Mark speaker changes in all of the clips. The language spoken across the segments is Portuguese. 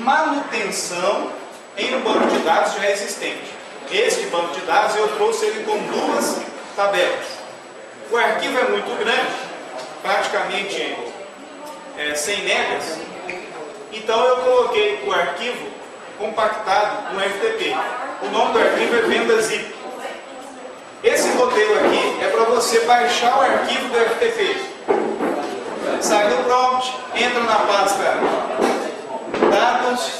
Speaker 1: manutenção em um banco de dados já existente. Este banco de dados eu trouxe ele com duas tabelas. O arquivo é muito grande, praticamente 100 megas, então eu coloquei o arquivo compactado com FTP. O nome do arquivo é venda zip. Esse modelo aqui é para você baixar o arquivo do FTP. Sai do prompt, entra na pasta dados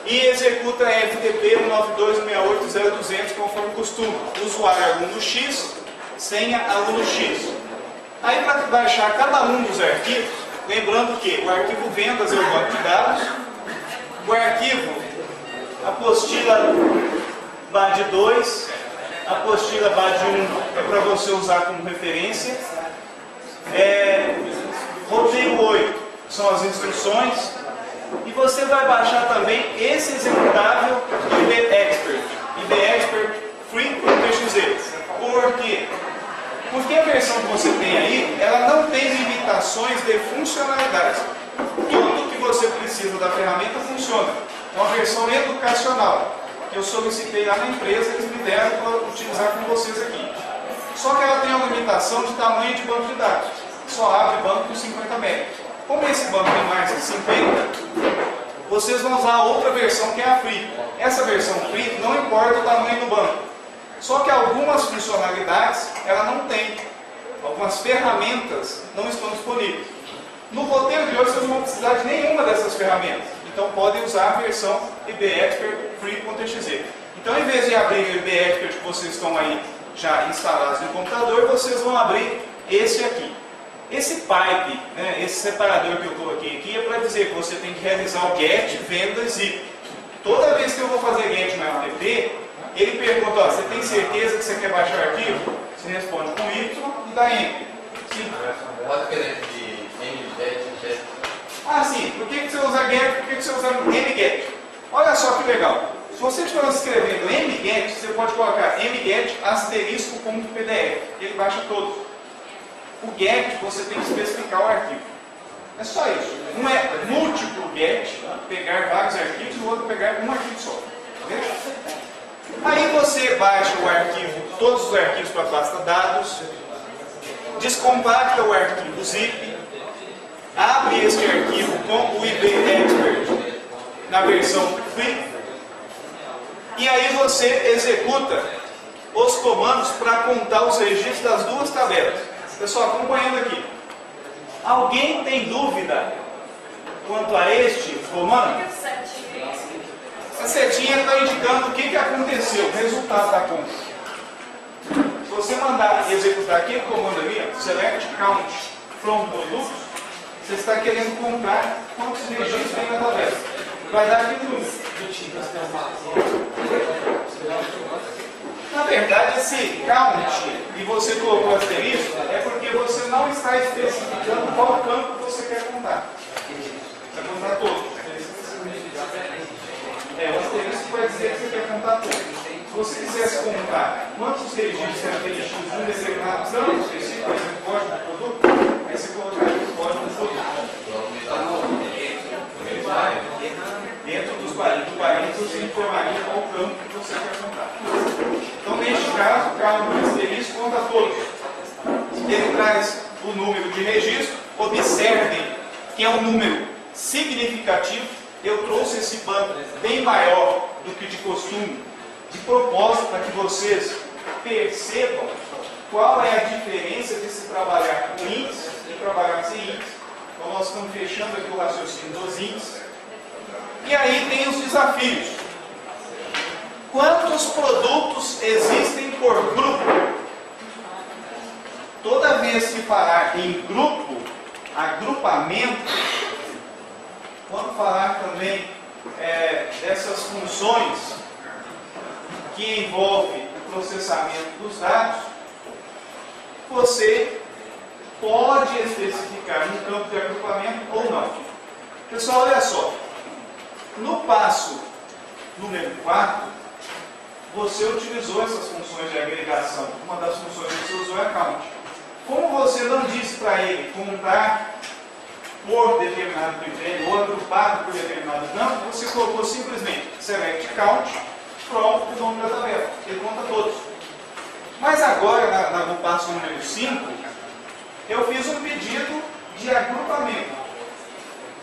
Speaker 1: e executa FTP 192.168.0.200 conforme costume. Usuário aluno X, senha aluno X. Aí para baixar cada um dos arquivos, lembrando que o arquivo vendas é o banco de dados, o arquivo apostila BAD2, apostila BAD1 é para você usar como referência, roteiro 8 são as instruções, e você vai baixar também esse executável IBExpert Free.exe. Por quê? Porque a versão que você tem aí, ela não tem limitações de funcionalidades. Tudo que você precisa da ferramenta funciona. É uma versão educacional, que eu solicitei lá na empresa, eles me deram para utilizar com vocês aqui. Só que ela tem uma limitação de tamanho de banco de dados. Só abre banco com 50 MB. Como esse banco tem mais de 50, vocês vão usar outra versão que é a Free. Essa versão Free não importa o tamanho do banco. Só que algumas funcionalidades ela não tem. Algumas ferramentas não estão disponíveis. No roteiro de hoje vocês não vão precisar de nenhuma dessas ferramentas. Então podem usar a versão IBExpert Free.exe. Então em vez de abrir o IBExpert que vocês estão aí já instalados no computador, vocês vão abrir esse aqui. Esse pipe, né, esse separador que eu coloquei aqui é para dizer que você tem que realizar o get, venda e zip. Toda vez que eu vou fazer get no FTP, ele pergunta, ó, você tem certeza que você quer baixar o arquivo? Você responde com Y e dá Enter. Sim.
Speaker 2: Qual a diferença de mget e get?
Speaker 1: Ah, sim. Por que você usa get? Por que você usa mget? Olha só que legal. Se você estiver escrevendo mget, você pode colocar mget *.pdf. Ele baixa todos. O get, você tem que especificar o arquivo. É só isso. Um é múltiplo get, pegar vários arquivos, e o outro pegar um arquivo só. Beleza? Aí você baixa o arquivo, todos os arquivos para a pasta dados, descompacta o arquivo zip, abre este arquivo com o IBExpert na versão Free, e aí você executa os comandos para contar os registros das duas tabelas. Pessoal, acompanhando aqui. Alguém tem dúvida quanto a este comando? A setinha está indicando o que aconteceu, o resultado da conta. Se você mandar executar aquele comando ali, select count from produtos, você está querendo comprar quantos registros tem na tabela. Vai dar aqui número. Na verdade, esse count, e você colocou asterisco, é porque você não está especificando qual campo você quer contar. Você vai contar todos. O asterisco vai dizer que você quer contar todos. Se você quisesse contar quantos registros tem X de um determinado campo específico, por exemplo, código do produto, aí você colocaria o código do produto. Dentro dos parênteses, você informaria qual campo que você quer contar. Então, neste caso, o carro do asterisco conta todos. Ele traz o número de registro. Observem que é um número significativo. Eu trouxe esse banco bem maior do que de costume, de propósito, para que vocês percebam qual é a diferença de se trabalhar com índices e trabalhar sem índices. Então, nós estamos fechando aqui o raciocínio dos índices. E aí tem os desafios. Quantos produtos existem por grupo? Toda vez que falar em grupo, agrupamento, quando falar também dessas funções que envolvem o processamento dos dados, você pode especificar um campo de agrupamento ou não. Pessoal, olha só. No passo número 4, você utilizou essas funções de agregação. Uma das funções que você usou é count. Como você não disse para ele contar por determinado critério ou agrupado por determinado campo, você colocou simplesmente select count from o nome da tabela. Ele conta todos. Mas agora, no passo número 5, eu fiz um pedido de agrupamento.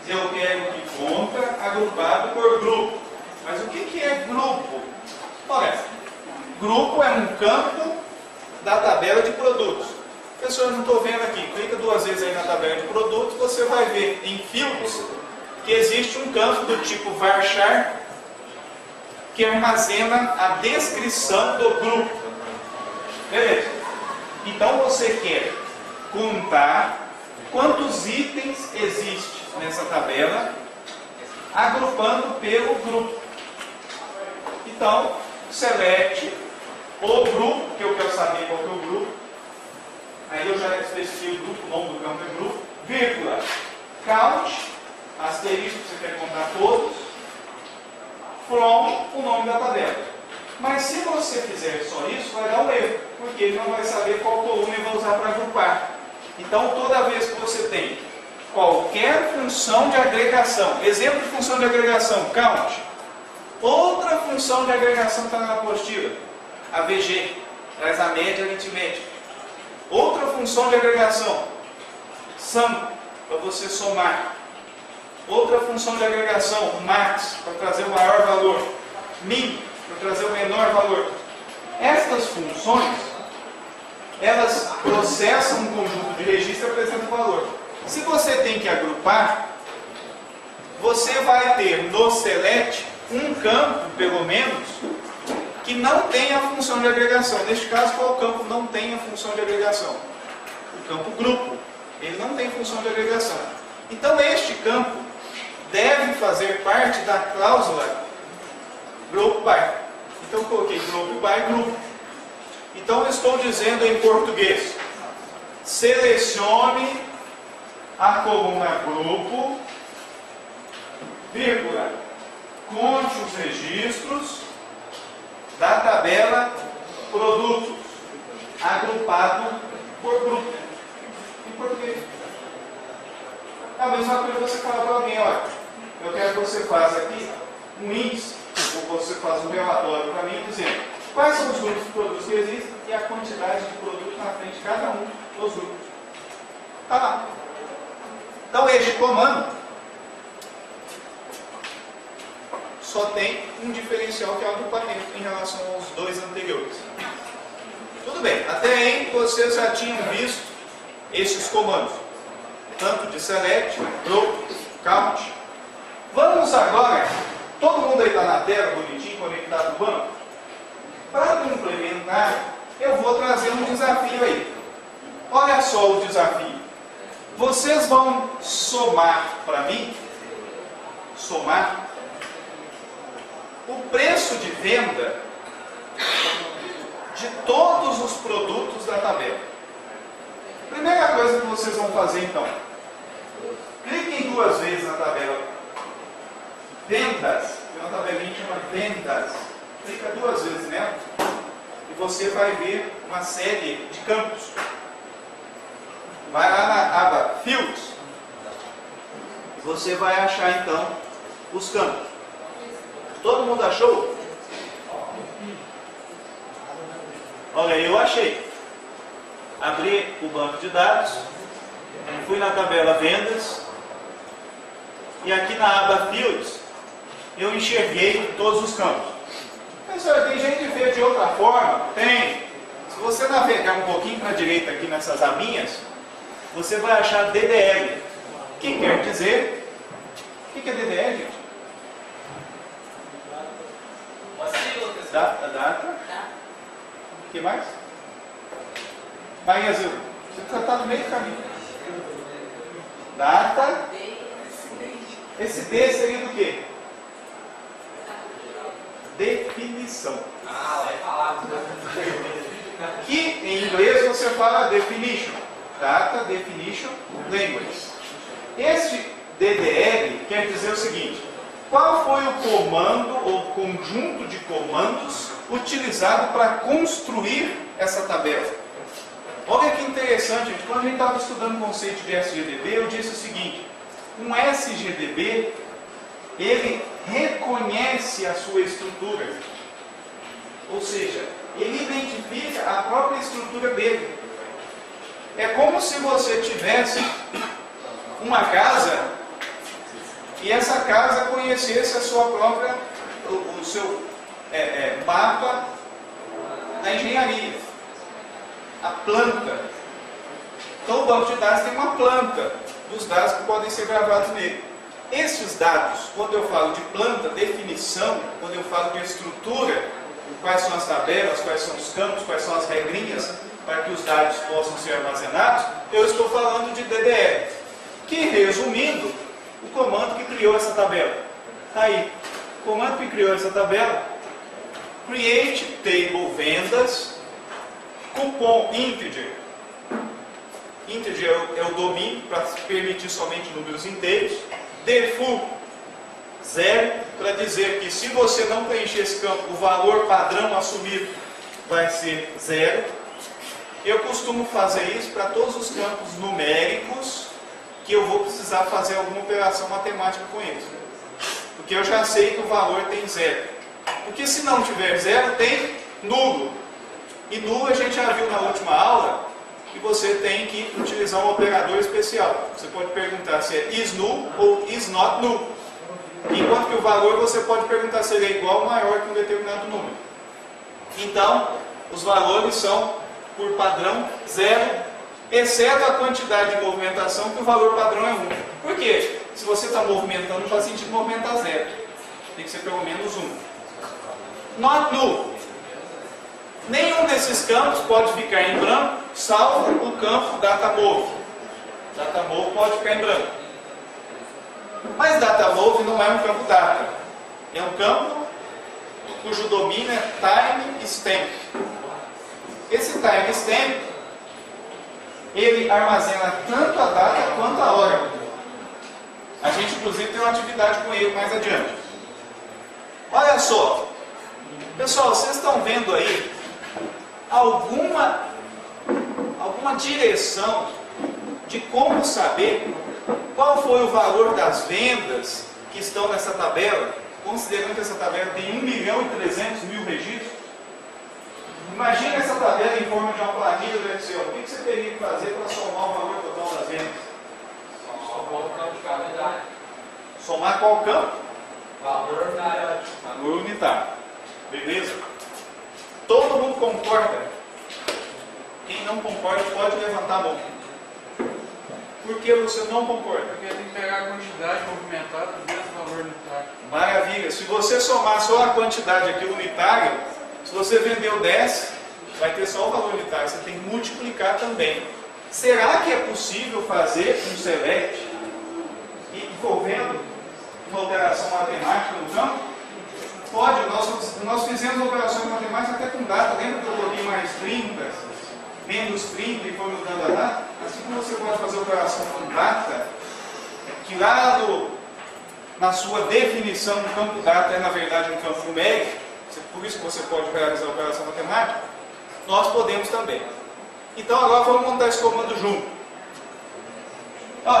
Speaker 1: Eu quero que conta agrupado por grupo. Mas o que é grupo? Olha, grupo é um campo da tabela de produtos. Pessoal, eu não estou vendo aqui. Clica 2 vezes aí na tabela de produtos, você vai ver em fields que existe um campo do tipo varchar que armazena a descrição do grupo. Beleza? Então você quer contar quantos itens existem nessa tabela, agrupando pelo grupo. Então, select o grupo, que eu quero saber qual que é o grupo. Aí eu já especifiquei o grupo, o nome do campo é grupo, vírgula, count, asterisco, você quer contar todos, from, o nome da tabela. Mas se você fizer só isso, vai dar um erro, porque ele não vai saber qual coluna ele vai usar para agrupar. Então, toda vez que você tem qualquer função de agregação, exemplo de função de agregação, count, outra função de agregação está na apostila, a VG, traz a média aritmética. Outra função de agregação, sum, para você somar. Outra função de agregação, max, para trazer o maior valor. Min, para trazer o menor valor. Estas funções, elas processam um conjunto de registro e apresentam valor. Se você tem que agrupar, você vai ter no select um campo, pelo menos, que não tem a função de agregação. Neste caso, qual campo não tem a função de agregação? O campo grupo. Ele não tem função de agregação. Então, este campo deve fazer parte da cláusula group by. Então, eu coloquei group by grupo. Então, eu estou dizendo em português, selecione a coluna grupo, vírgula, conte os registros da tabela produtos, agrupado por grupo. Em português. É a mesma coisa que você fala para alguém, olha, eu quero que você faça aqui um índice, ou você faz um relatório para mim, dizendo quais são os grupos de produtos que existem e a quantidade de produtos na frente de cada um dos grupos. Está lá. Então, este comando só tem um diferencial, que é o agrupamento em relação aos dois anteriores. Tudo bem, até aí vocês já tinham visto esses comandos, tanto de select, group, count. Vamos agora, todo mundo aí está na tela, bonitinho, conectado no banco? Para complementar, eu vou trazer um desafio aí. Olha só o desafio. Vocês vão somar para mim, somar o preço de venda de todos os produtos da tabela. Primeira coisa que vocês vão fazer então, cliquem 2 vezes na tabela vendas, tem uma tabelinha que chama vendas, clica 2 vezes nela e você vai ver uma série de campos. Vai lá na aba fields e você vai achar então os campos. Todo mundo achou? Olha, eu achei. Abri o banco de dados, fui na tabela vendas, e aqui na aba fields, eu enxerguei todos os campos. Pessoal, tem gente que vê de outra forma? Tem. Se você navegar um pouquinho para a direita aqui nessas abinhas, você vai achar DDL. O que quer dizer? O que é DDL, gente? Data. O que mais? Bahia Azul. Você está no meio do caminho. Data. Esse D seria do quê? Definição.
Speaker 2: Vai falar.
Speaker 1: Que em inglês você fala definition. Data, definition, language. Esse DDL quer dizer o seguinte: qual foi o comando ou conjunto de comandos utilizado para construir essa tabela? Olha que interessante, gente. Quando a gente estava estudando o conceito de SGDB, eu disse o seguinte: Um SGDB, ele reconhece a sua estrutura. Ou seja, ele identifica a própria estrutura dele. É como se você tivesse uma casa e essa casa conhecesse a sua própria, o seu mapa da engenharia, a planta. Então o banco de dados tem uma planta dos dados que podem ser gravados nele. Esses dados, quando eu falo de planta, definição, quando eu falo de estrutura, quais são as tabelas, quais são os campos, quais são as regrinhas para que os dados possam ser armazenados, eu estou falando de DDL, que, resumindo, o comando que criou essa tabela. Está aí. O comando que criou essa tabela, create table vendas, cupom integer. Integer é o domínio para permitir somente números inteiros. Default 0, para dizer que se você não preencher esse campo, o valor padrão assumido vai ser 0. Eu costumo fazer isso para todos os campos numéricos que eu vou precisar fazer alguma operação matemática com eles. Porque eu já sei que o valor tem 0. Porque se não tiver 0, tem nulo. E nulo a gente já viu na última aula que você tem que utilizar um operador especial. Você pode perguntar se é is null ou is not null. Enquanto que o valor você pode perguntar se ele é igual ou maior que um determinado número. Então, os valores são, por padrão, 0, exceto a quantidade de movimentação, que o valor padrão é 1. Por quê? Se você está movimentando, não faz sentido movimentar 0. Tem que ser pelo menos 1. Not null. Nenhum desses campos pode ficar em branco, salvo o campo datamove. Datamove pode ficar em branco. Mas datamove não é um campo data. É um campo cujo domínio é timestamp. Esse timestamp, ele armazena tanto a data quanto a hora. A gente, inclusive, tem uma atividade com ele mais adiante. Olha só. Pessoal, vocês estão vendo aí alguma direção de como saber qual foi o valor das vendas que estão nessa tabela, considerando que essa tabela tem 1.300.000 registros? Imagina essa tabela em forma de uma planilha do Excel. O que você teria que fazer para somar o valor total das vendas? Somar qual campo?
Speaker 2: Valor unitário.
Speaker 1: Valor unitário. Beleza? Todo mundo concorda? Quem não concorda pode levantar a mão. Por que você não concorda?
Speaker 3: Porque tem que pegar a quantidade movimentada vezes o valor unitário.
Speaker 1: Maravilha. Se você somar só a quantidade aqui unitária, se você vendeu 10, vai ter só o valor unitário. Você tem que multiplicar também. Será que é possível fazer um select envolvendo uma operação matemática no campo? Pode. Nós fizemos operações matemáticas até com data. Lembra que eu coloquei mais 30? Menos 30 e foi mudando a data? Assim como você pode fazer operação com data, que lá na sua definição o campo data é na verdade um campo numérico, por isso que você pode realizar a operação matemática, nós podemos também. Então agora vamos montar esse comando junto.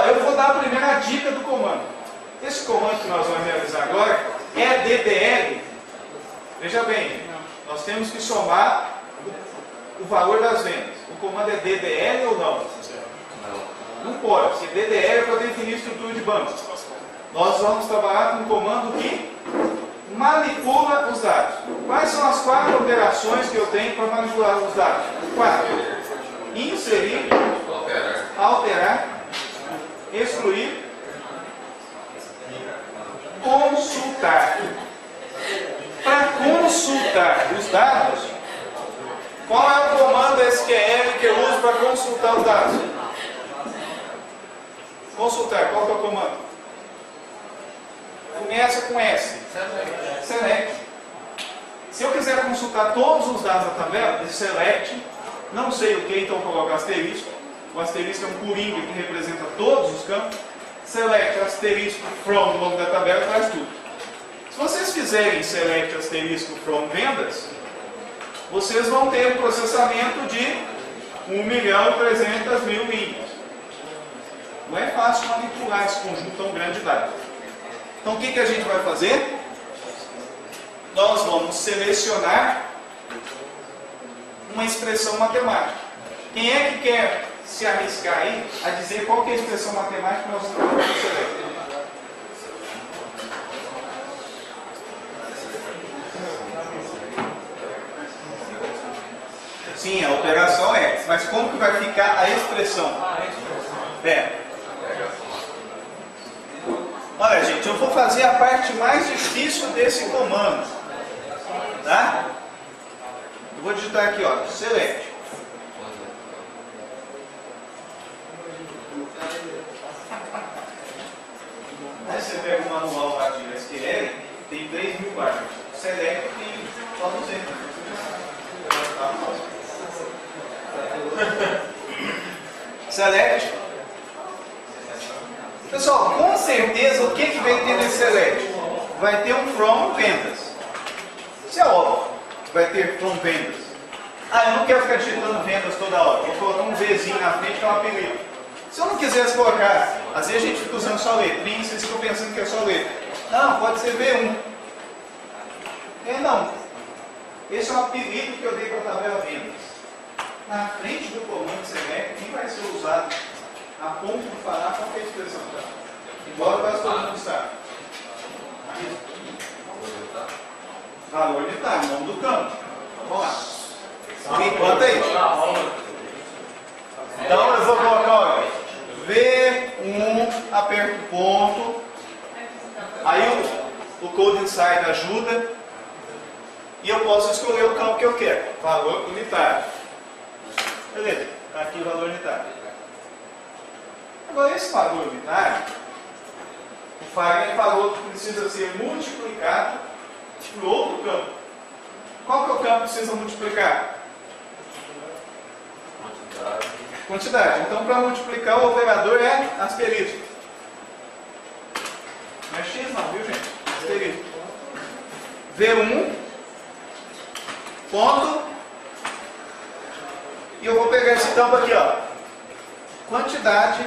Speaker 1: Eu vou dar a primeira dica do comando. Esse comando que nós vamos realizar agora é DDL. Veja bem, nós temos que somar o valor das vendas. O comando é DDL ou não? Não pode, porque DDL é para definir estrutura de banco. Nós vamos trabalhar com um comando que manipula os dados. Quais são as 4 operações que eu tenho para manipular os dados? 4. Inserir, alterar, excluir, consultar. Para consultar os dados, qual é o comando SQL que eu uso para consultar os dados? Consultar, qual que é o comando? Começa com S. Select. Se eu quiser consultar todos os dados da tabela, select, não sei o que, então eu coloco asterisco. O asterisco é um coringa que representa todos os campos. Select asterisco from, o nome da tabela, traz tudo. Se vocês fizerem select asterisco from vendas, vocês vão ter um processamento de 1.300.000 linhas. Não é fácil manipular esse conjunto tão grande de dados. Então o que a gente vai fazer? Nós vamos selecionar uma expressão matemática. Quem é que quer se arriscar aí a dizer qual que é a expressão matemática que nós vamos selecionar? Sim, a operação é, mas como que vai ficar a expressão? Olha, gente, eu vou fazer a parte mais difícil desse comando, tá? Eu vou digitar aqui, ó, select. Aí você pega o manual lá de SQL, tem 3.000 páginas. Select tem só 200. Select. Pessoal, com certeza o que vai ter nesse select? Vai ter um from vendas. Isso é óbvio. Vai ter from vendas. Ah, eu não quero ficar digitando vendas toda hora. Vou colocar um Vzinho na frente que é um apelido. Se eu não quisesse colocar, às vezes a gente fica usando só letrinha e vocês ficam pensando que é só letra. Não, pode ser V1. Não. Esse é um apelido que eu dei para a tabela vendas. Na frente do comando select, quem vai ser usado a ponto de falar qual é a expressão? Embora quase todo mundo sabe. Valor unitário, nome do campo. Vamos lá. Por enquanto é isso. Então eu vou colocar, olha, V1, aperto ponto. Aí o code inside ajuda. E eu posso escolher o campo que eu quero. Valor unitário. Beleza, está aqui o valor unitário. Agora esse valor unitário, o Fagner falou que precisa ser multiplicado por outro campo. Qual que é o campo que precisa multiplicar? Quantidade. Então para multiplicar o operador é asterisco. Não é X não, viu gente? Asterisco. V1 ponto. E eu vou pegar esse campo aqui, ó. Quantidade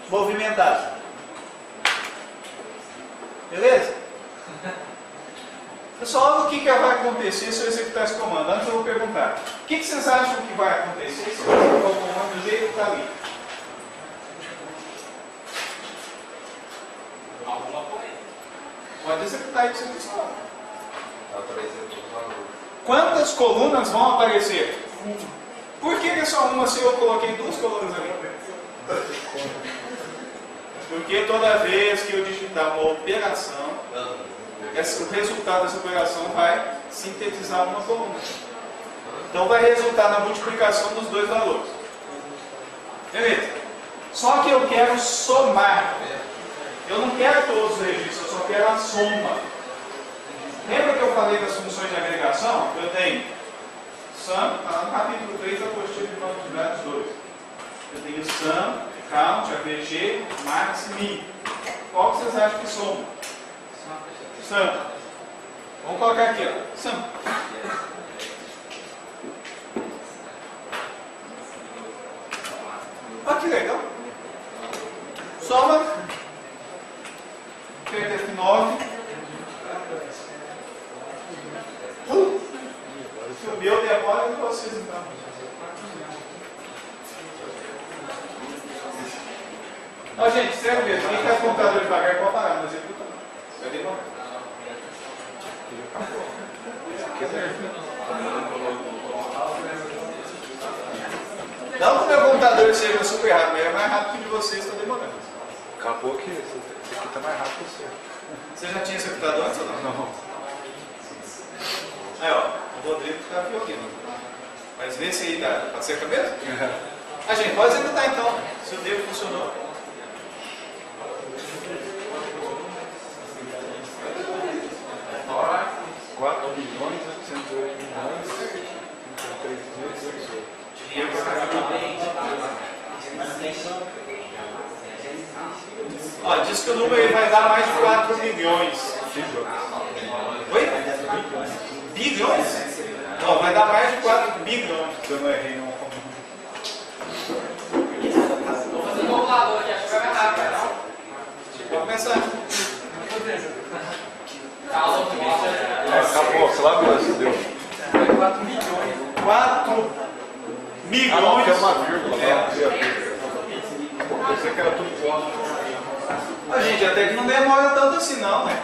Speaker 1: movimentada. Beleza? Pessoal, o que vai acontecer se eu executar esse comando? Antes eu vou perguntar. O que vocês acham que vai acontecer se eu executar o comando do jeito que está ali? Pode executar aí que você quiser. Quantas colunas vão aparecer? Por que é só uma se eu coloquei duas colunas ali? Porque toda vez que eu digitar uma operação, o resultado dessa operação vai sintetizar uma coluna. Então vai resultar na multiplicação dos dois valores. Beleza? Só que eu quero somar. Eu não quero todos os registros, eu só quero a soma. Lembra que eu falei das funções de agregação? Eu tenho sum, está lá no capítulo 3 da apostila de banco de dados 2. Eu tenho sum, count, AVG, max e min. Qual que vocês acham que soma? Sum. Vamos colocar aqui, ó. Sum. Olha que legal. Soma. F9. Se o meu demora, de vocês então. Ó, gente, sério mesmo, quem está com o computador devagar pode parar, não executa não. Vai demorar. Não que o meu computador seja super rápido, mas é mais rápido que o de vocês, está demorando.
Speaker 3: Acabou que esse aqui está mais rápido que o seu.
Speaker 1: Você já tinha executado antes ou não?
Speaker 3: Não.
Speaker 1: Aí, ó, o Rodrigo está aqui ouvindo. Mas vê se aí tá certo mesmo? A gente pode executar então, se o dedo funcionou.
Speaker 3: Agora, 4.803.818.
Speaker 1: Ó, diz que o número vai dar mais de 4 milhões. Oi? Bilhões? Não, vai dar mais de 4 bilhões.
Speaker 3: Eu não errei não.
Speaker 1: pensar.
Speaker 4: Acabou, sei lá, Deus, deu.
Speaker 3: 4 milhões.
Speaker 1: 4 milhões.
Speaker 4: Ah, não, tem uma vírgula.
Speaker 1: É.
Speaker 4: Eu pensei que era tudo igual.
Speaker 1: A gente, até que não demora tanto assim não, né?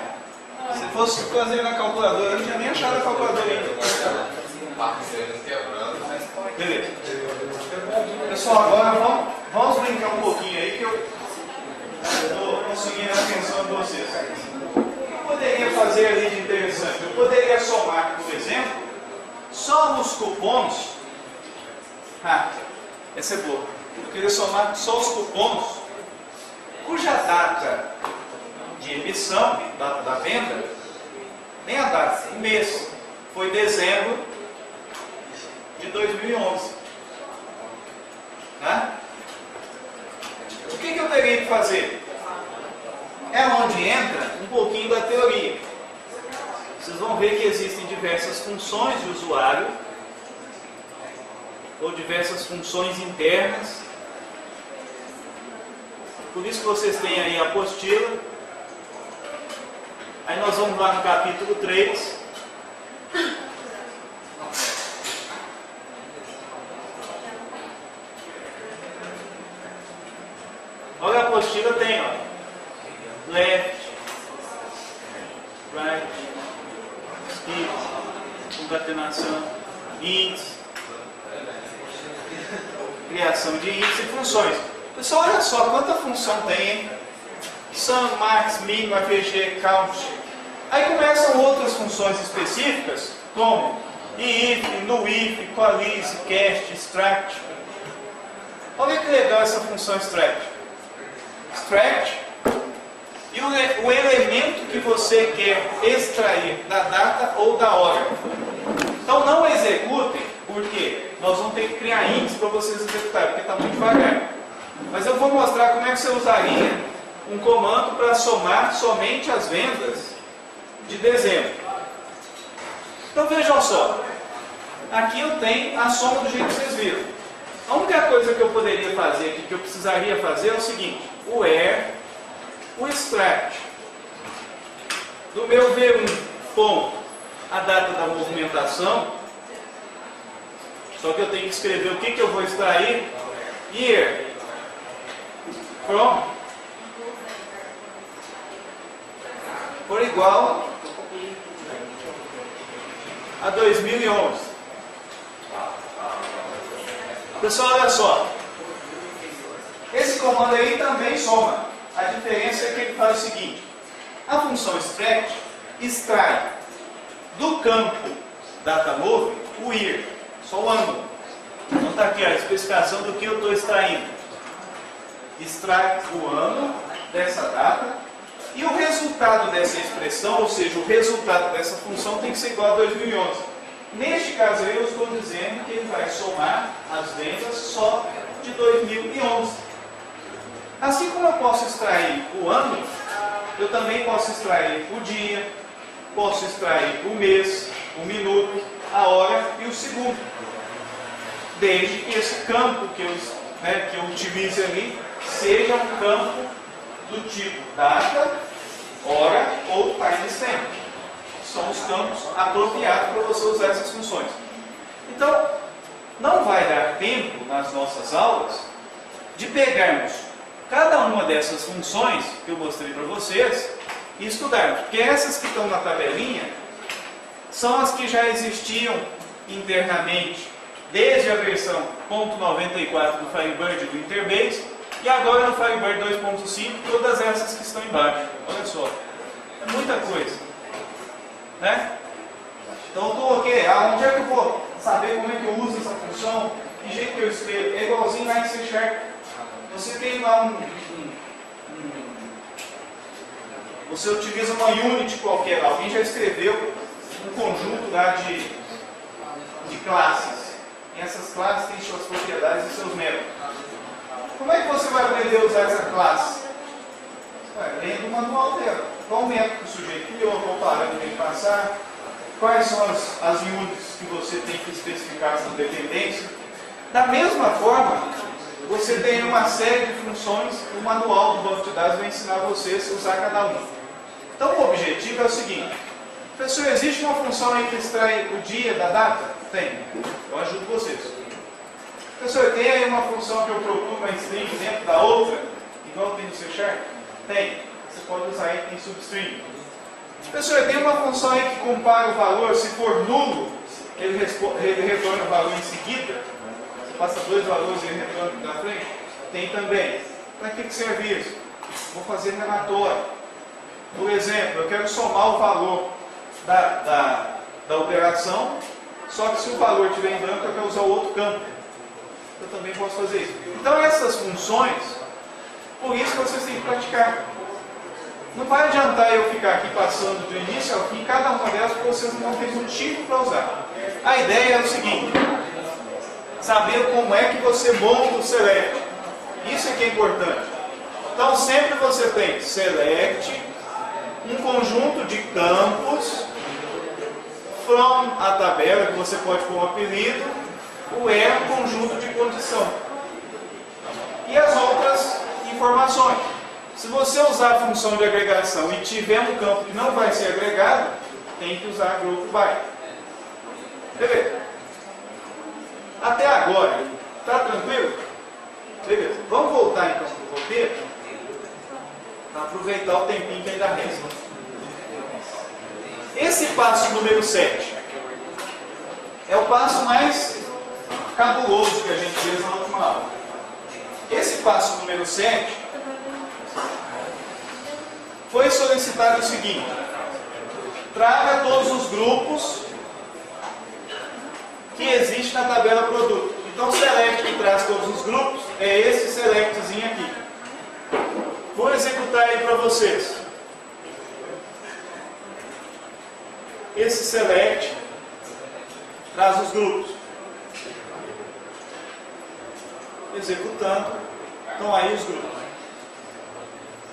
Speaker 1: Se fosse fazer na calculadora, eu não tinha nem achado a calculadora ainda. Beleza. Pessoal, agora vamos brincar um pouquinho aí que eu estou conseguindo a atenção de vocês. O que eu poderia fazer ali de interessante? Eu poderia somar, por exemplo, só os cupons. Essa é boa. Eu queria somar só os cupons cuja data de emissão, data da venda, nem a data, o mês, foi dezembro de 2011. O que eu teria que fazer? É onde entra um pouquinho da teoria. Vocês vão ver que existem diversas funções de usuário, ou diversas funções internas. Por isso que vocês têm aí a apostila. Aí nós vamos lá no capítulo 3. Olha, a apostila tem, ó, left, right, skip, concatenação, índice, criação de índice e funções. Pessoal, olha só quanta função tem, hein? Sum, max, min, AVG, count. Aí começam outras funções específicas, como if, no if, equalize, cast, extract. Olha que legal essa função extract. Extract e o elemento que você quer extrair da data ou da hora. Então não executem, porque nós vamos ter que criar índice para vocês executarem, porque está muito devagar. Mas eu vou mostrar como é que você usaria um comando para somar somente as vendas de dezembro. Então vejam só, aqui eu tenho a soma do jeito que vocês viram. A única coisa que eu poderia fazer aqui, que eu precisaria fazer é o seguinte: o where, o extract do meu V1 ponto, a data da movimentação. Só que eu tenho que escrever o que eu vou extrair. Year from for igual a 2011. Pessoal, olha só. Esse comando aí também soma. A diferença é que ele faz o seguinte: a função extract extrai do campo datamove o year, só o ano. Então está aqui a especificação do que eu estou extraindo. Extrai o ano dessa data e o resultado dessa expressão, ou seja, o resultado dessa função tem que ser igual a 2011. Neste caso aí, eu estou dizendo que ele vai somar as vendas só de 2011. Assim como eu posso extrair o ano, eu também posso extrair o dia, posso extrair o mês, o minuto, a hora e o segundo. Desde que esse campo que eu utilize ali seja um campo do tipo data, hora ou timestamp. São os campos apropriados para você usar essas funções. Então, não vai dar tempo nas nossas aulas de pegarmos cada uma dessas funções que eu mostrei para vocês e estudarmos. Porque essas que estão na tabelinha são as que já existiam internamente desde a versão 0.94 do Firebird do Interbase e agora no Firebird 2.5, todas essas que estão embaixo. Olha só, é muita coisa, né? Então eu estou ok, onde é que eu vou saber como é que eu uso essa função, que jeito que eu escrevo? É igualzinho lá em C Sharp. Você tem lá você utiliza uma unit qualquer, alguém já escreveu um conjunto lá de classes. E essas classes têm suas propriedades e seus métodos. Como é que você vai aprender a usar essa classe? Lendo o manual dela. Qual o método que o sujeito criou, qual parâmetro tem que passar, quais são as units que você tem que especificar como dependência. Da mesma forma, você tem uma série de funções, o manual do banco de dados vai ensinar vocês a usar cada uma. Então o objetivo é o seguinte: professor, existe uma função aí que extrai o dia da data? Tem. Eu ajudo vocês. Professor, tem aí uma função que eu procuro uma string dentro da outra, igual tem no C#? Tem. Você pode usar aí, tem substring. Professor, tem uma função aí que compara o valor, se for nulo, ele retorna o valor em seguida. Você passa dois valores e ele retorna da frente? Tem também. Para que serve isso? Vou fazer relatório. Por exemplo, eu quero somar o valor da operação, só que se o valor estiver em branco, eu quero usar o outro campo. Eu também posso fazer isso. Então essas funções, por isso vocês têm que praticar. Não vai adiantar eu ficar aqui passando do início ao fim, cada uma delas, porque vocês não têm motivo para usar. A ideia é o seguinte: saber como é que você monta o select. Isso é que é importante. Então sempre você tem select, um conjunto de campos, from a tabela, que você pode pôr um apelido, o é um conjunto de condição. E as outras informações. Se você usar a função de agregação e tiver um campo que não vai ser agregado, tem que usar group by. Beleza? Até agora, tá tranquilo? Beleza. Vamos voltar então para o roteiro, para aproveitar o tempinho que ainda resta. Esse passo número 7 é o passo mais cabuloso que a gente fez na última aula. Esse passo número 7 foi solicitado o seguinte: traga todos os grupos que existem na tabela produto. Então o select que traz todos os grupos é esse selectzinho aqui. Vou executar ele para vocês. Esse select traz os grupos. Executando, estão aí os grupos.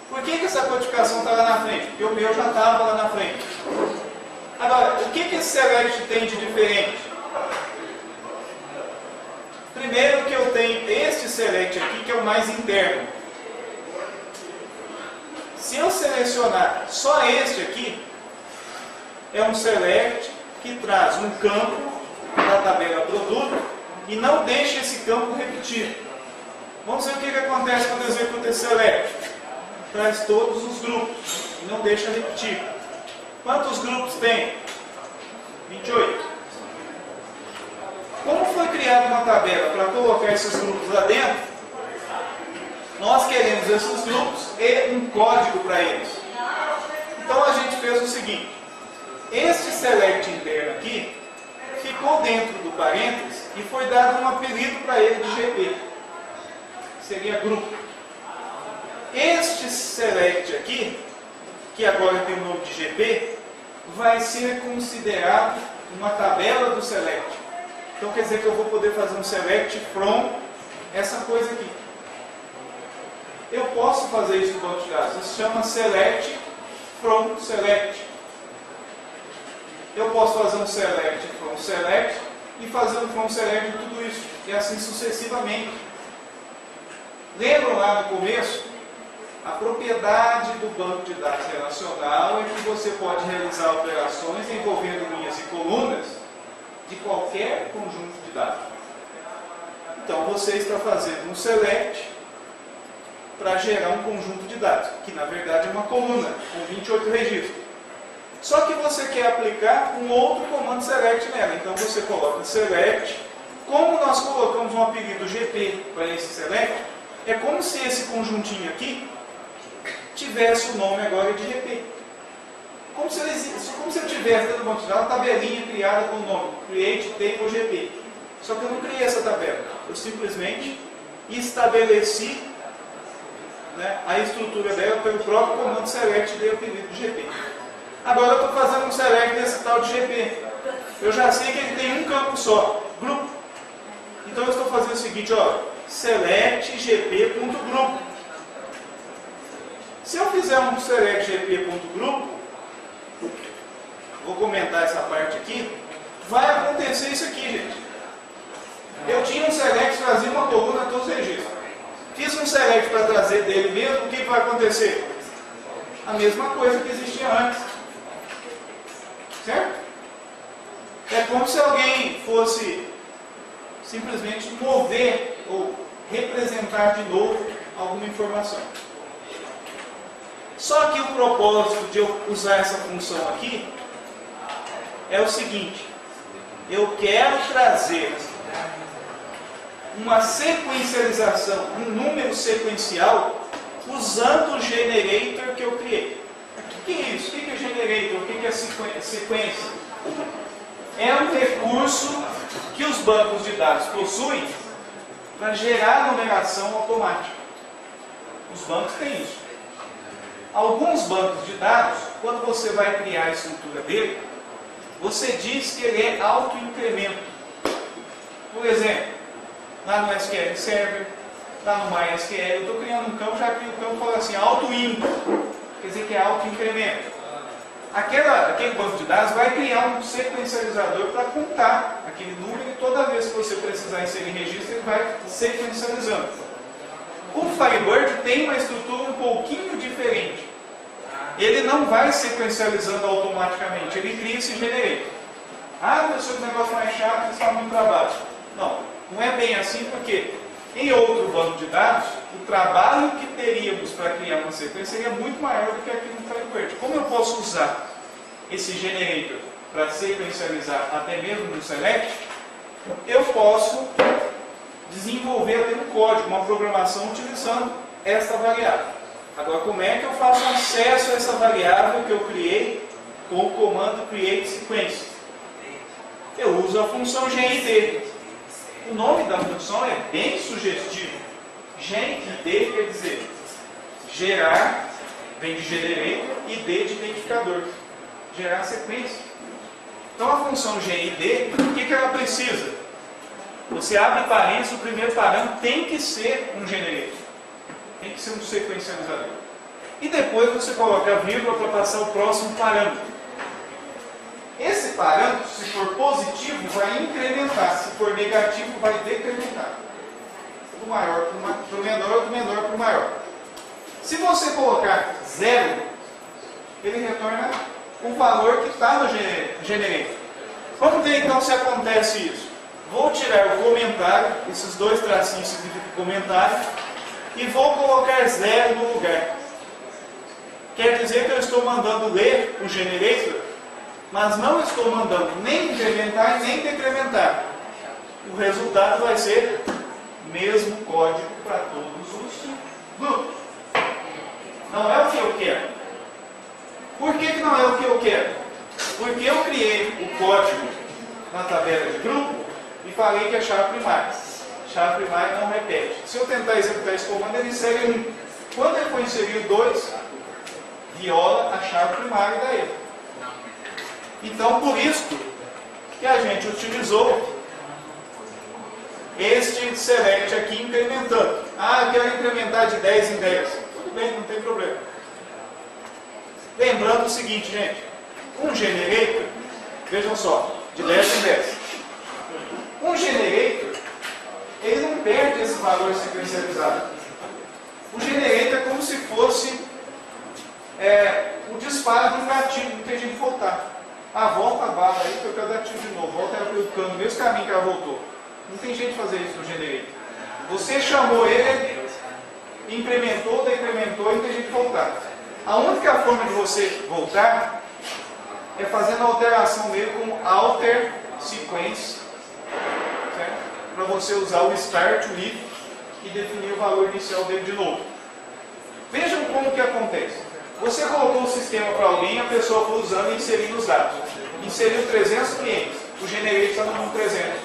Speaker 1: Por que essa codificação está lá na frente? Porque o meu já estava lá na frente. Agora, o que esse select tem de diferente? Primeiro que eu tenho este select aqui, que é o mais interno. Se eu selecionar só este aqui, é um select que traz um campo da tabela produto e não deixa esse campo repetido. Vamos ver o que acontece quando eu executo esse select. Traz todos os grupos e não deixa repetir. Quantos grupos tem? 28. Como foi criada uma tabela para colocar esses grupos lá dentro, nós queremos esses grupos e um código para eles. Então a gente fez o seguinte: este select interno aqui ficou dentro do parênteses e foi dado um apelido para ele de GP. Seria grupo. Este select aqui, que agora tem o nome de GP, vai ser considerado uma tabela do select. Então quer dizer que eu vou poder fazer um select from essa coisa aqui. Eu posso fazer isso no banco de dados. Isso se chama select from select. Eu posso fazer um select from select e fazer um from select de tudo isso. E assim sucessivamente. Lembram lá no começo? A propriedade do banco de dados relacional é que você pode realizar operações envolvendo linhas e colunas de qualquer conjunto de dados. Então você está fazendo um select para gerar um conjunto de dados, que na verdade é uma coluna com 28 registros. Só que você quer aplicar um outro comando select nela. Então você coloca select. Como nós colocamos um apelido GP para esse select, é como se esse conjuntinho aqui tivesse o nome agora de GP. Como se eu tivesse dentro do banco de dados uma tabelinha criada com o nome Create Table GP. Só que eu não criei essa tabela. Eu simplesmente estabeleci, né, a estrutura dela pelo próprio comando select de apelido de GP. Agora eu estou fazendo um select desse tal de GP. Eu já sei que ele tem um campo só, grupo. Então eu estou fazendo o seguinte, ó, select gp.grupo. Se eu fizer um select gp.grupo, vou comentar essa parte aqui, vai acontecer isso aqui, gente. Eu tinha um select que trazia uma coluna a todos os registros. Fiz um select para trazer dele mesmo, o que vai acontecer? A mesma coisa que existia antes. Certo? É como se alguém fosse simplesmente mover ou representar de novo alguma informação. Só que o propósito de eu usar essa função aqui é o seguinte: eu quero trazer uma sequencialização, um número sequencial, usando o generator que eu criei. O que é isso? O que é generator? O que é sequência? É um recurso que os bancos de dados possuem para gerar numeração automática. Os bancos têm isso. Alguns bancos de dados, quando você vai criar a estrutura dele, você diz que ele é autoincremento. Por exemplo, lá no SQL Server, lá no MySQL, eu estou criando um campo, já crio o campo e falo assim, auto-in, quer dizer que é auto-incremento. Aquele banco de dados vai criar um sequencializador para contar aquele número e toda vez que você precisar inserir registro, ele vai sequencializando. O Firebird tem uma estrutura um pouquinho diferente. Ele não vai sequencializando automaticamente, ele cria esse generator. Ah, professor, que negócio mais chato, isso está muito trabalho. Não é bem assim, porque em outro banco de dados, o trabalho que teríamos para criar uma sequência seria muito maior do que aqui no Firebird. Como eu posso usar esse generator para sequencializar até mesmo no select, eu posso desenvolver até no código uma programação utilizando esta variável. Agora, como é que eu faço acesso a essa variável que eu criei com o comando createSequence? Eu uso a função GID. O nome da função é bem sugestivo. GID quer dizer gerar, vem de generator, e D de identificador. Gerar sequência. Então a função GID, o que ela precisa? Você abre parênteses, o primeiro parâmetro tem que ser um generator. Tem que ser um sequencializador. E depois você coloca a vírgula para passar o próximo parâmetro. Esse parâmetro, se for positivo, vai incrementar. Se for negativo, vai decrementar. Do maior para o menor, do menor para o maior. Se você colocar 0, ele retorna o valor que está no generator. Vamos ver então se acontece isso. Vou tirar o comentário, esses dois tracinhos significam comentário, e vou colocar 0 no lugar. Quer dizer que eu estou mandando ler o generator, mas não estou mandando nem incrementar e nem decrementar. O resultado vai ser o mesmo código para todos os grupos. Não é o que eu quero. Por que não é o que eu quero? Porque eu criei o código na tabela de grupo e falei que é chave primária. Chave primária não repete. Se eu tentar executar esse comando, ele insere 1. Quando ele for inserir 2, viola a chave primária da ele. Então, por isso que a gente utilizou este select aqui incrementando. Ah, eu quero incrementar de 10 em 10. Tudo bem, não tem problema. Lembrando o seguinte, gente. Um generator, vejam só, de 10 em 10. Um generator, ele não perde esse valor sequencializado. O generator é como se fosse o disparo de um gatilho, não tem jeito de voltar. Volta a bala aí que eu quero dar tiro de novo. Volta ela pelo cano, mesmo caminho que ela voltou. Não tem jeito de fazer isso no generator. Você chamou ele, incrementou, decrementou e não tem jeito de voltar. A única forma de você voltar é fazendo a alteração dele com alter sequence, para você usar o start, o if e definir o valor inicial dele de novo. Vejam como que acontece. Você colocou o sistema para alguém, a pessoa foi usando e inserindo os dados. Inseriu 300 clientes, o generator está no número 300.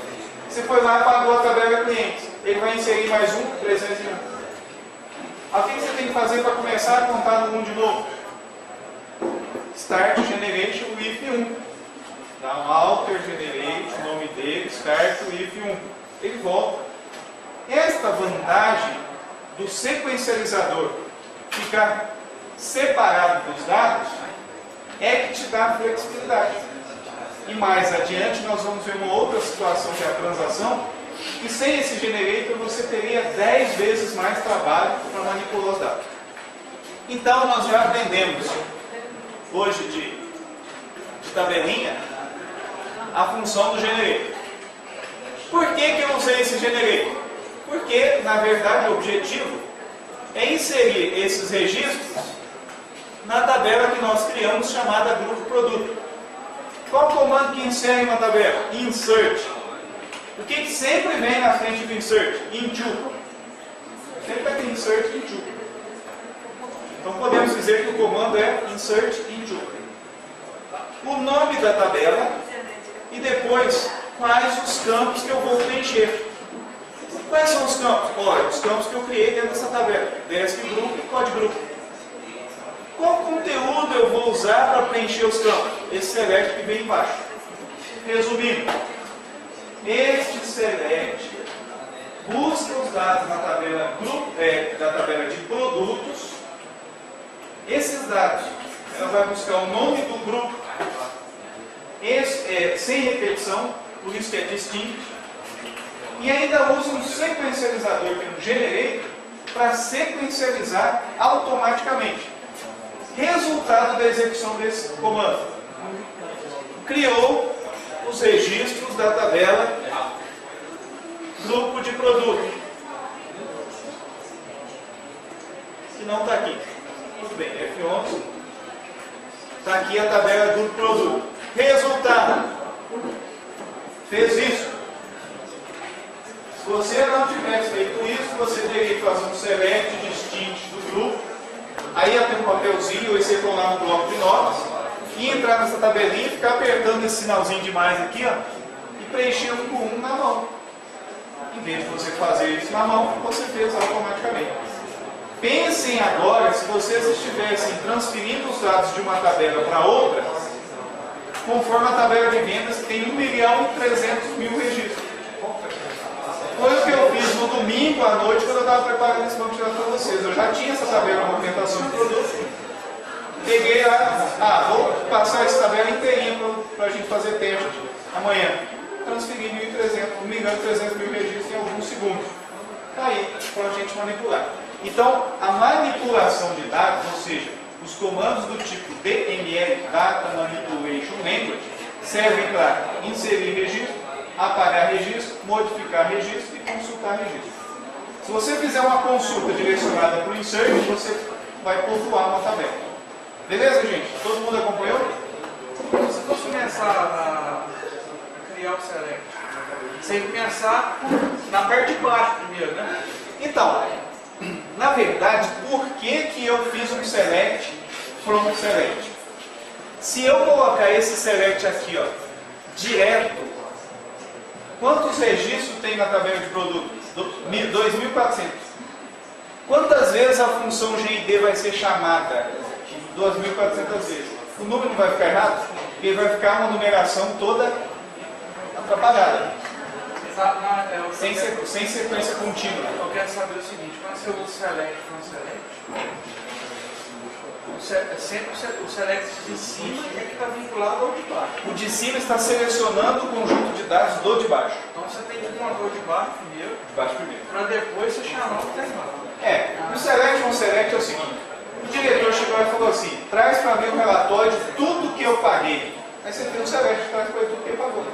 Speaker 1: Você foi lá e apagou a tabela clientes. Ele vai inserir mais 301. O que você tem que fazer para começar a contar no 1 de novo? Start generate o if 1. Dá um alter generate, o nome dele, start o if 1. Ele volta. Esta vantagem do sequencializador ficar separado dos dados é que te dá flexibilidade. E mais adiante nós vamos ver uma outra situação que é a transação, E sem esse generator você teria 10 vezes mais trabalho para manipular os dados. Então nós já aprendemos hoje de tabelinha a função do generator. Por que eu usei esse generator? Porque, na verdade, o objetivo é inserir esses registros na tabela que nós criamos chamada grupo produto. Qual comando que insere uma tabela? Insert. O que sempre vem na frente do insert? Into. Sempre vai ter insert into. Então podemos dizer que o comando é insert into. O nome da tabela e depois quais os campos que eu vou preencher. Quais são os campos? Olha, os campos que eu criei dentro dessa tabela. Desk group e code group. Qual conteúdo eu vou usar para preencher os campos? Esse select que vem embaixo. Resumindo, este select busca os dados na tabela, da tabela de produtos. Esses dados, ela vai buscar o nome do grupo, sem repetição, por isso que é distinct. E ainda usa um sequencializador, que é um generator, para sequencializar automaticamente. Resultado da execução desse comando. Criou os registros da tabela grupo de produto. Que não está aqui. Tudo bem, F11. Está aqui a tabela grupo produto. Resultado. Fez isso. Se você não tivesse feito isso, você teria que fazer um select distinct do grupo. Aí ia ter um papelzinho, ou você colar no bloco de notas, e entrar nessa tabelinha, ficar apertando esse sinalzinho de mais aqui, ó, e preencher um por um na mão. Em vez de você fazer isso na mão, você fez automaticamente. Pensem agora, se vocês estivessem transferindo os dados de uma tabela para outra, conforme a tabela de vendas que tem 1.300.000 registros. Foi o que eu fiz no domingo à noite, quando eu estava preparando esse banco de dados para vocês. Eu já tinha essa tabela de movimentação de produto. Peguei lá, vou passar essa tabela inteirinha para a gente fazer teste amanhã. Transferi 1.300.000 registros em alguns segundos. Está aí, para a gente manipular. Então, a manipulação de dados, ou seja, os comandos do tipo DML, Data Manipulation Language, servem para inserir registro, apagar registro, modificar registro e consultar registro. Se você fizer uma consulta direcionada para o insert, você vai pontuar uma tabela. Beleza, gente? Todo mundo acompanhou?
Speaker 3: Se fosse começar a criar o select, você tem que pensar na parte de baixo primeiro, né?
Speaker 1: Então, na verdade, por que eu fiz um select from select? Se eu colocar esse select aqui, ó, direto, quantos registros tem na tabela de produto? 2.400. Quantas vezes a função GID vai ser chamada? 2.400 vezes. O número não vai ficar errado? Porque vai ficar uma numeração toda atrapalhada. Sem sequência contínua.
Speaker 3: Eu quero saber o seguinte, quando você usa select from select, sempre o select de cima é que está vinculado ao de baixo.
Speaker 1: O de cima está selecionando o conjunto de dados do de baixo.
Speaker 3: Então você tem que montar o de baixo primeiro, para depois você chamar o que está embaixo.
Speaker 1: O select from select é o seguinte: o diretor chegou e falou assim, traz para mim um relatório de tudo que eu paguei. Aí você tem um select, traz para ele tudo que ele pagou.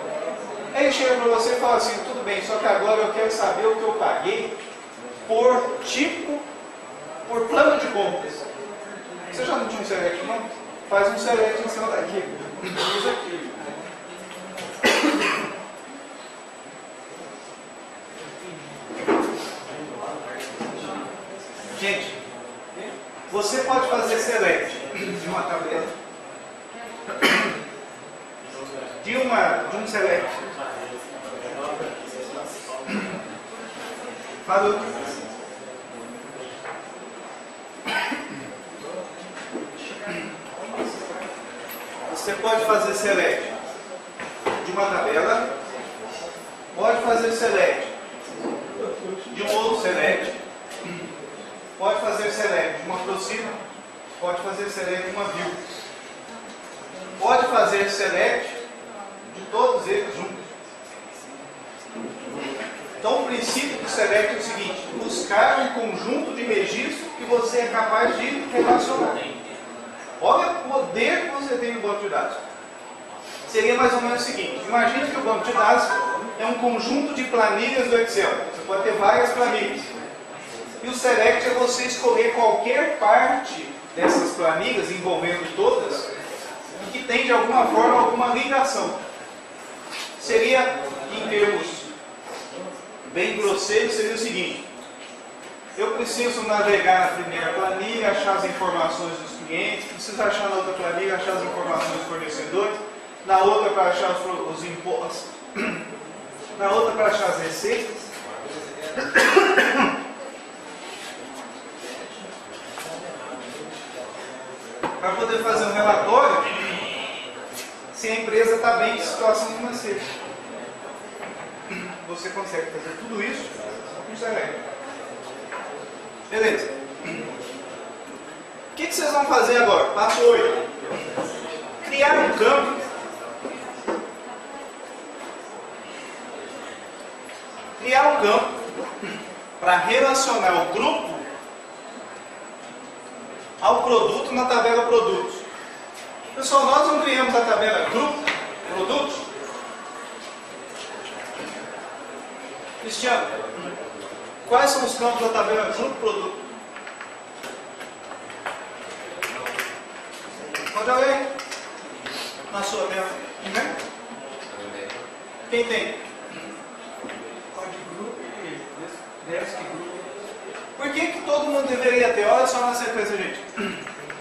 Speaker 1: Aí ele chega para você e fala assim, tudo bem, só que agora eu quero saber o que eu paguei por tipo, por plano de compras. Você já não tinha um select, não? Faz um select em cima daqui. Usa aqui. Gente, você pode fazer select de uma tabela, de um select. Falou. Você pode fazer select de uma tabela, pode fazer select de um outro select, pode fazer select de uma proxima, pode fazer select de uma view, pode fazer select de todos eles juntos. princípio do SELECT é o seguinte: buscar um conjunto de registros que você é capaz de relacionar. Olha o poder que você tem no banco de dados. Seria mais ou menos o seguinte: imagine que o banco de dados é um conjunto de planilhas do Excel. Você pode ter várias planilhas. E o SELECT é você escolher qualquer parte dessas planilhas, envolvendo todas, que tem de alguma forma alguma ligação. Seria, em termos bem grosseiros, seria o seguinte: eu preciso navegar na primeira planilha, achar as informações dos clientes, preciso achar na outra planilha, achar as informações dos fornecedores, na outra para achar os impostos, na outra para achar as receitas. Para poder fazer um relatório se a empresa está bem de situação financeira. Você consegue fazer tudo isso com o SELECT. Beleza. O que vocês vão fazer agora? Passo 8. Criar um campo. Criar um campo para relacionar o grupo ao produto na tabela produtos. Pessoal, nós não criamos a tabela grupo produtos? Cristiano, quais são os campos da tabela grupo produto? Pode olhar na sua tela. Né? Quem tem?
Speaker 3: Código grupo e desk grupo.
Speaker 1: Por que todo mundo deveria ter? Olha só na sequência, gente.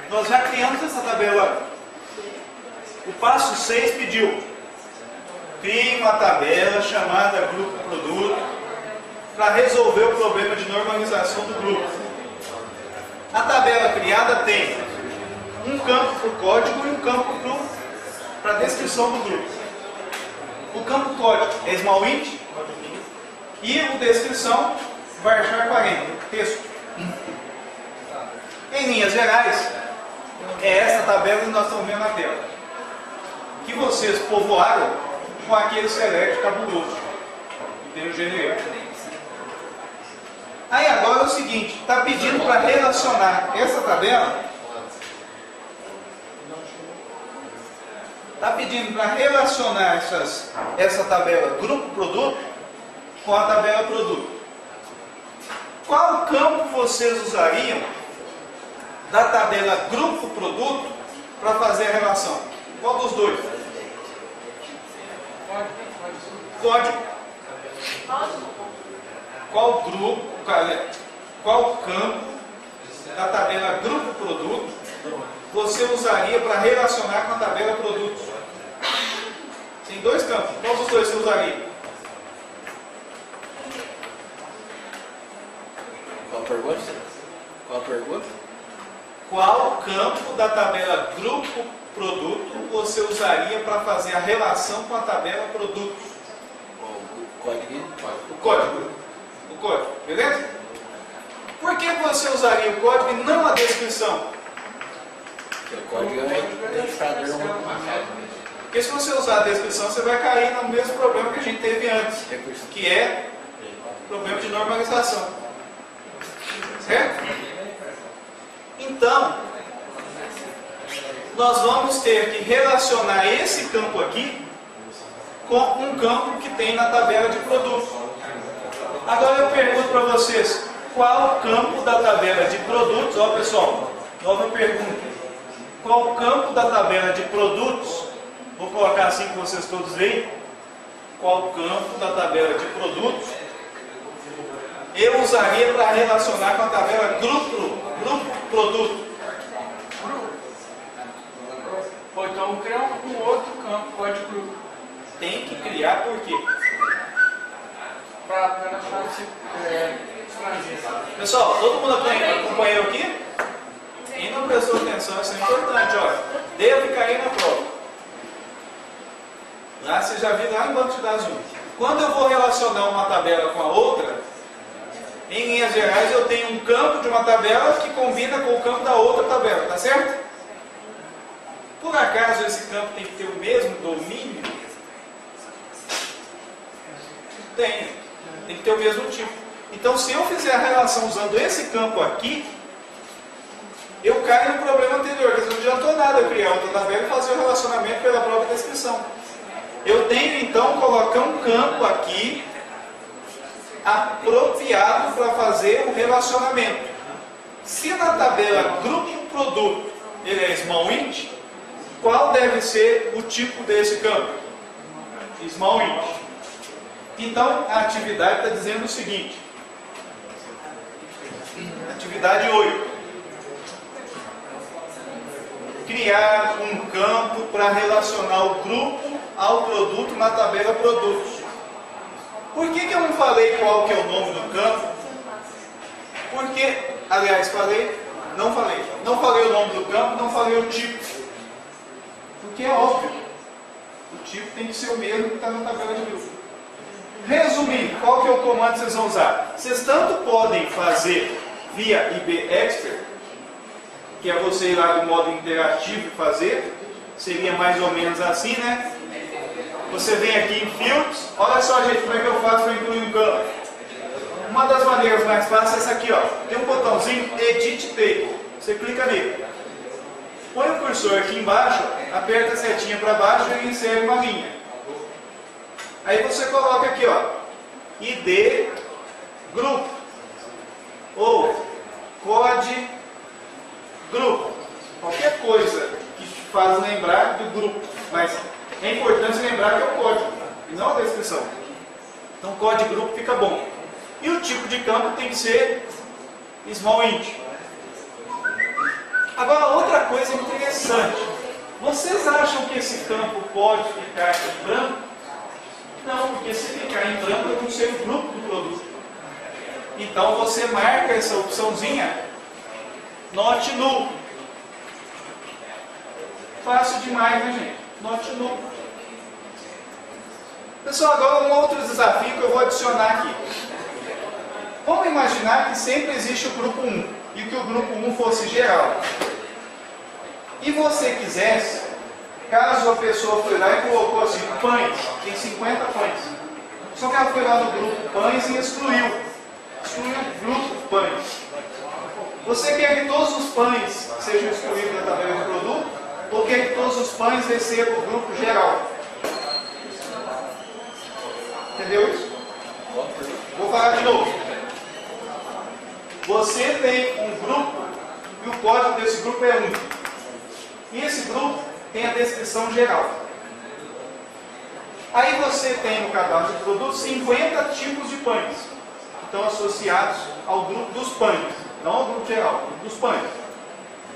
Speaker 1: Nós já criamos essa tabela. O passo 6 pediu: crie uma tabela chamada grupo produto para resolver o problema de normalização do grupo. A tabela criada tem um campo para o código e um campo para a descrição do grupo. O campo código é small int e o descrição varchar 40, texto. Em linhas gerais, é essa tabela que nós estamos vendo na tela, que vocês povoaram com aquele SELECT cabuloso, que tem o GNU. Aí agora é o seguinte: está pedindo para relacionar essa tabela, essa tabela grupo produto com a tabela produto. Qual campo vocês usariam da tabela grupo produto para fazer a relação? Qual dos dois? Código. Qual grupo, qual campo da tabela grupo produto você usaria para relacionar com a tabela produtos? Tem dois campos. Qual dos dois você usaria?
Speaker 2: Qual a pergunta?
Speaker 1: Qual campo da tabela grupo produto você usaria para fazer a relação com a tabela produtos?
Speaker 2: O código.
Speaker 1: O código. O código, beleza? Por que você usaria o código e não a descrição?
Speaker 2: Porque o código é identificador.
Speaker 1: Porque se você usar a descrição, você vai cair no mesmo problema que a gente teve antes, que é o problema de normalização. Certo? Então, nós vamos ter que relacionar esse campo aqui com um campo que tem na tabela de produtos. Agora eu pergunto para vocês: qual campo da tabela de produtos? Ó pessoal, nova pergunta: qual campo da tabela de produtos, vou colocar assim que vocês todos veem, qual campo da tabela de produtos eu usaria para relacionar com a tabela grupo produto?
Speaker 3: Ou então criar um outro campo, código grupo.
Speaker 1: Tem que criar por quê?
Speaker 3: Para achar esse estrangeiro.
Speaker 1: Pessoal, todo mundo acompanhou aqui? Quem não prestou atenção, isso é importante, olha. Deve cair na prova. Lá vocês já viram lá no banco de dados 1. Quando eu vou relacionar uma tabela com a outra, em linhas gerais eu tenho um campo de uma tabela que combina com o campo da outra tabela, tá certo? Por acaso esse campo tem que ter o mesmo domínio? Tem que que ter o mesmo tipo. Então, se eu fizer a relação usando esse campo aqui, eu caio no problema anterior, que não adiantou nada eu criar outra tabela e fazer o relacionamento pela própria descrição. Eu tenho então colocar um campo aqui apropriado para fazer o relacionamento. Se na tabela grupo produto ele é small int, qual deve ser o tipo desse campo? Small int. Então a atividade está dizendo o seguinte, atividade 8. Criar um campo para relacionar o grupo ao produto na tabela produtos. Por que eu não falei qual que é o nome do campo? Porque, aliás, não falei o nome do campo, não falei o tipo. Porque é óbvio, o tipo tem que ser o mesmo que está na tabela de grupo. Resumindo, qual que é o comando que vocês vão usar? Vocês tanto podem fazer via IBExpert, que é você ir lá do modo interativo e fazer, seria mais ou menos assim, né? Você vem aqui em Fields, olha só, gente, como é que eu faço para incluir um campo. Uma das maneiras mais fáceis é essa aqui, ó. Tem um botãozinho Edit Table. Você clica nele. Põe o cursor aqui embaixo, aperta a setinha para baixo e insere uma linha. Aí você coloca aqui, ó, ID Grupo ou COD Grupo. Qualquer coisa que te faz lembrar do grupo, mas é importante lembrar que é o código e não a descrição. Então, código grupo fica bom. E o tipo de campo tem que ser small int. Agora, outra coisa interessante. Vocês acham que esse campo pode ficar em branco? Não, porque se ficar em branco, eu não sei o grupo do produto. Então, você marca essa opçãozinha Not Null. Fácil demais, né, gente? Not Null. Pessoal, agora um outro desafio que eu vou adicionar aqui. Vamos imaginar que sempre existe o grupo 1 e que o grupo 1 fosse geral. E você quisesse, caso a pessoa foi lá e colocou assim, pães, tem 50 pães. Só que ela foi lá no grupo pães e excluiu o grupo pães. Você quer que todos os pães sejam excluídos da tabela de produto ou quer que todos os pães recebam o grupo geral? Entendeu isso? Vou falar de novo. Você tem um grupo e o código desse grupo é 1. E esse grupo tem a descrição geral. Aí você tem no cadastro de produtos 50 tipos de pães. Estão associados ao grupo dos pães. Não ao grupo geral, ao grupo dos pães.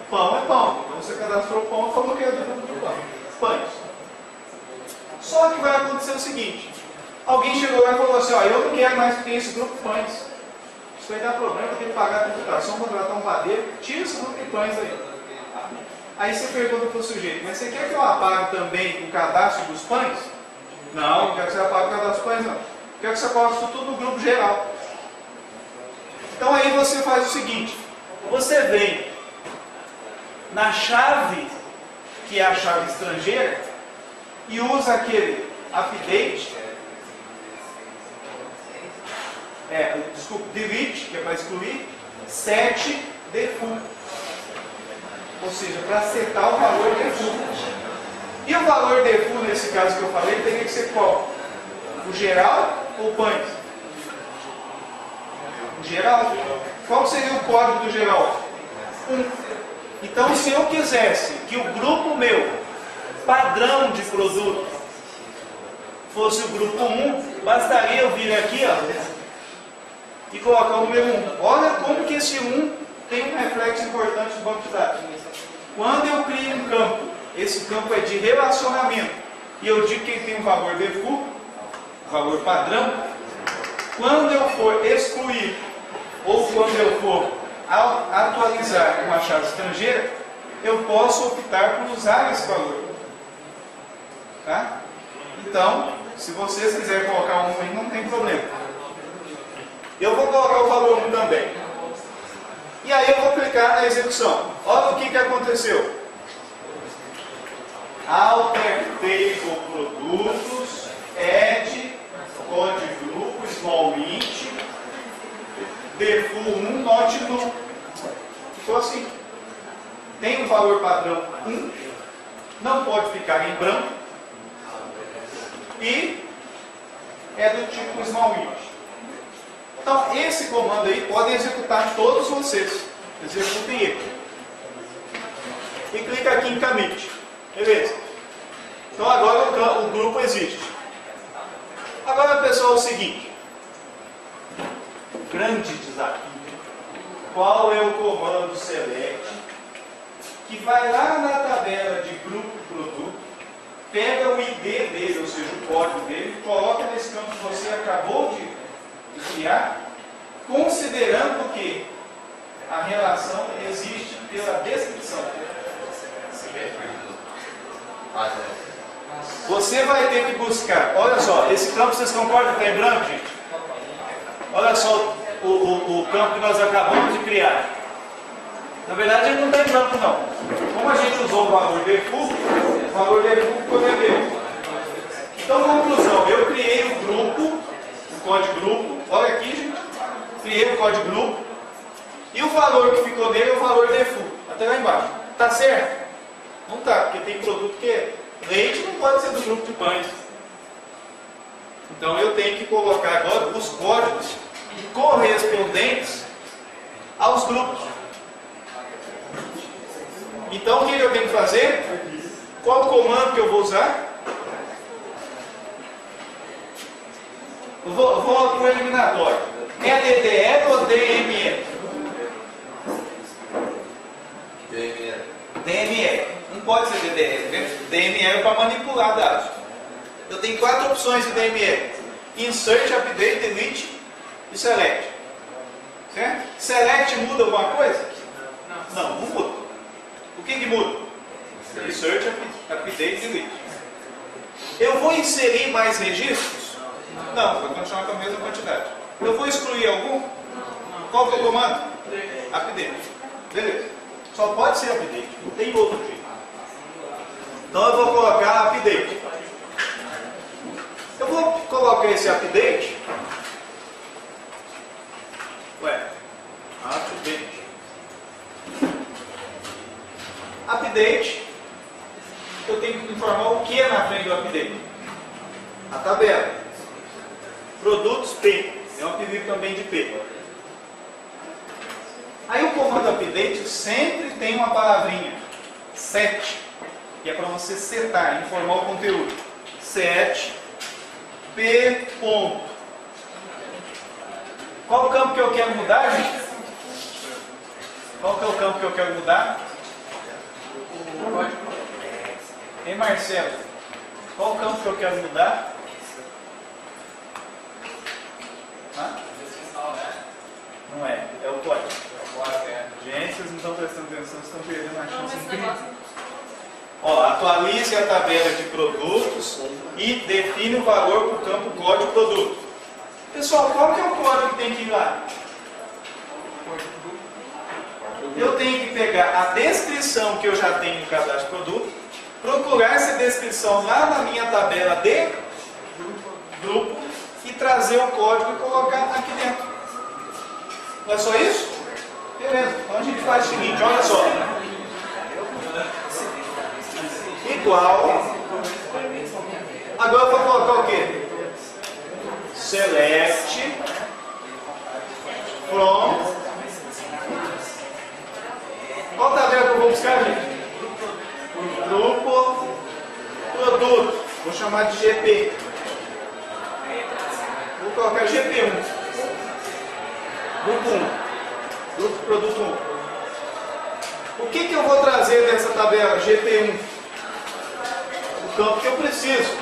Speaker 1: Pão é pão. Então você cadastrou pão, falou que é do grupo do pão. Pães. Só que vai acontecer o seguinte. Alguém chegou lá e falou assim, ó, eu não quero mais que tenha esse grupo de pães. Isso vai dar problema, eu tenho que pagar a tributação, contratar um padeiro, tira esse grupo de pães aí. Aí você pergunta para o sujeito, mas você quer que eu apague também o cadastro dos pães? Não, não quero que você apague o cadastro dos pães, não. Eu quero que você coloque isso tudo no grupo geral. Então aí você faz o seguinte, você vem na chave, que é a chave estrangeira, e usa aquele update, delete, que é para excluir, set default. Ou seja, para setar o valor default. E o valor default, nesse caso que eu falei, teria que ser qual? O geral ou pães? O geral. Qual seria o código do geral? 1. Então, se eu quisesse que o grupo meu, padrão de produto, fosse o grupo 1, bastaria eu vir aqui, ó, e colocar o número 1. Olha como que esse 1 tem um reflexo importante no banco de dados. Quando eu crio um campo, esse campo é de relacionamento, e eu digo que ele tem um valor default, valor padrão, quando eu for excluir, ou quando eu for atualizar uma chave estrangeira, eu posso optar por usar esse valor. Tá? Então, se vocês quiserem colocar um aí, não tem problema. Eu vou colocar o valor 1 também. E aí eu vou clicar na execução. Olha o que aconteceu. Alter table produtos, add, código grupo, small int, ficar em branco e é do tipo small image. Então, esse comando aí podem executar todos vocês. Executem ele. E clica aqui em commit. Beleza. Então, agora o grupo existe. Agora, pessoal, é o seguinte. Grande desafio. Qual é o comando select que vai lá na tabela de grupo produto, pega o ID dele, ou seja, o código dele, coloca nesse campo que você acabou de criar, considerando que a relação existe pela descrição. Você vai ter que buscar, olha só, esse campo, vocês concordam que está em branco, gente? Olha só o campo que nós acabamos de criar. Na verdade ele não está em branco não. Como a gente usou o valor default, o valor default ficou vermelho. Então, conclusão, eu criei o grupo, o código grupo, olha aqui, gente, criei o código grupo, e o valor que ficou nele é o valor default, até lá embaixo. Tá certo? Não tá, porque tem produto que é leite, não pode ser do grupo de pães. Então eu tenho que colocar agora os códigos correspondentes aos grupos. Então o que eu tenho que fazer? Qual o comando que eu vou usar? Eu vou para o eliminatório. É DDL ou DML? DML. Não pode ser DDL. DML é para manipular dados. Eu tenho 4 opções de DML. Insert, Update, Delete e Select. Certo? Select muda alguma coisa? Não, não muda. O que muda? Insert, Update, Delete. Eu vou inserir mais registros? Não, vai continuar com a mesma quantidade. Eu vou excluir algum? Qual que é o comando? Update. Beleza. Só pode ser update, não tem outro jeito. Então eu vou colocar update. Eu vou colocar esse update. Update. Update. Eu tenho que informar o que é na frente do update. A tabela. Produtos P. É um apelido também de P. Aí o comando update sempre tem uma palavrinha. Set. Que é para você setar, informar o conteúdo. Set. P. Ponto. Qual o campo que eu quero mudar, gente? Qual que é o campo que eu quero mudar? Ei, Marcelo. Qual o campo que eu quero mudar? Hã? Não é, é o código. Gente, vocês não estão prestando atenção, vocês estão perdendo a chance incrível. Ó, atualize a tabela de produtos e define o valor para o campo código produto. Pessoal, qual que é o código que tem que ir lá? Eu tenho que pegar a descrição que eu já tenho no cadastro produto, procurar essa descrição lá na minha tabela de grupo e trazer o código e colocar aqui dentro. Não é só isso? Beleza. Então a gente faz o seguinte, olha só. Igual. Agora eu vou colocar o quê? Select from. Qual tabela que eu vou buscar, gente? Grupo produto. Vou chamar de GP. Vou colocar GP1. Grupo 1. Grupo produto 1. O que eu vou trazer dessa tabela GP1? O campo que eu preciso.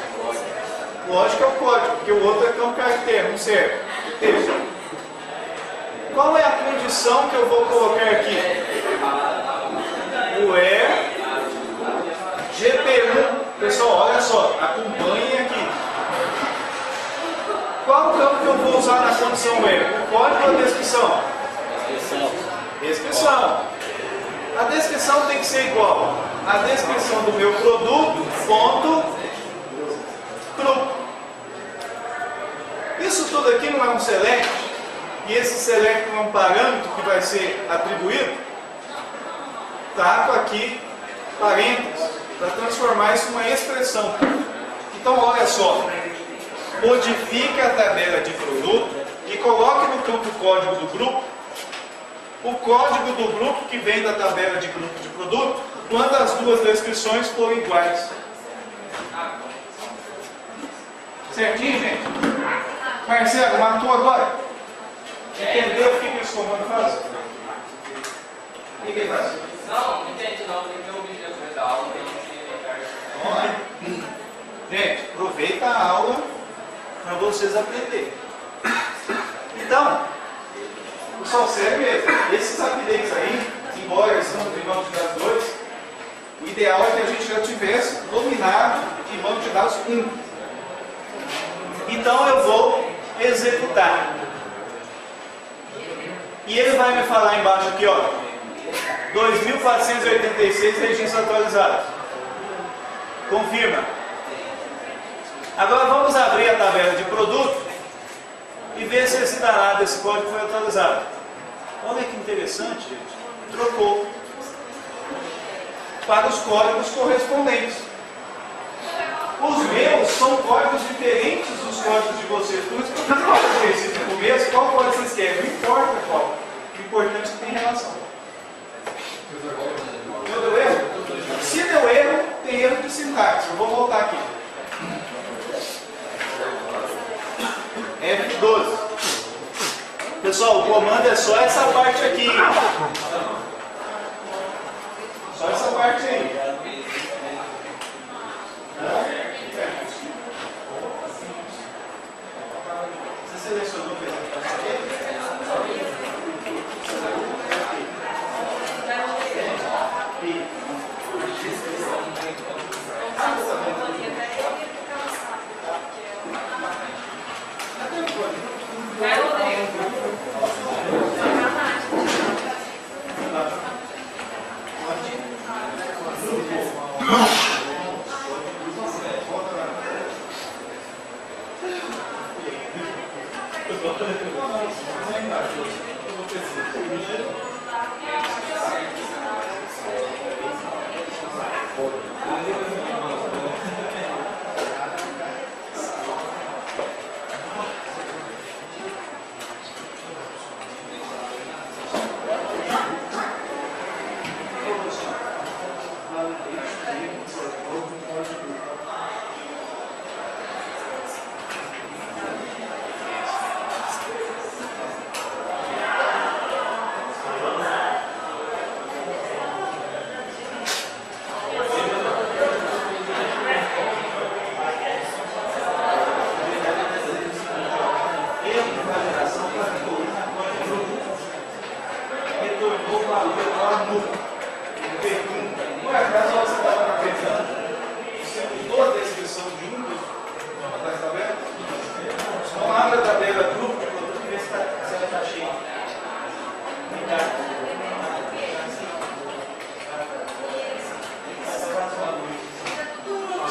Speaker 1: Lógico que é o código, porque o outro é campo caractere, não serve. Texto. Qual é a condição que eu vou colocar aqui? O GP1. Pessoal, olha só, acompanhem aqui. Qual o campo que eu vou usar na condição O código ou a descrição? Descrição. A descrição tem que ser igual à descrição do meu produto, ponto, grupo. Isso tudo aqui não é um select, e esse select não é um parâmetro que vai ser atribuído. Taco aqui, parênteses, para transformar isso em uma expressão. Então, olha só, modifique a tabela de produto e coloque no campo código do grupo o código do grupo que vem da tabela de grupo de produto quando as duas descrições forem iguais. Certinho, gente? Marcelo, matou agora? Entendeu o que esse comando faz? O que ele faz?
Speaker 5: Não, entendi não, tem que ver o vídeo da aula pra gente.
Speaker 1: Vamos lá. Gente, aproveita a aula para vocês aprenderem. Então, só serve esses updates aí, embora eles são de banco de dados 2, o ideal é que a gente já tivesse dominado em banco de dados 1. Então eu vou executar. E ele vai me falar embaixo aqui, ó, 2.486 registros atualizados. Confirma. Agora vamos abrir a tabela de produto e ver se esse danado desse código foi atualizado. Olha que interessante, gente. Trocou para os códigos correspondentes. Os meus são códigos diferentes dos códigos de vocês. Por isso que eu fiz o exercício no começo, qual código vocês querem? Não importa qual. O importante é que tem relação. Deu erro? Se deu erro, tem erro de sintaxe. Eu vou voltar aqui. F12. Pessoal, o comando é só essa parte aqui. Só essa parte aí. Você selecionou o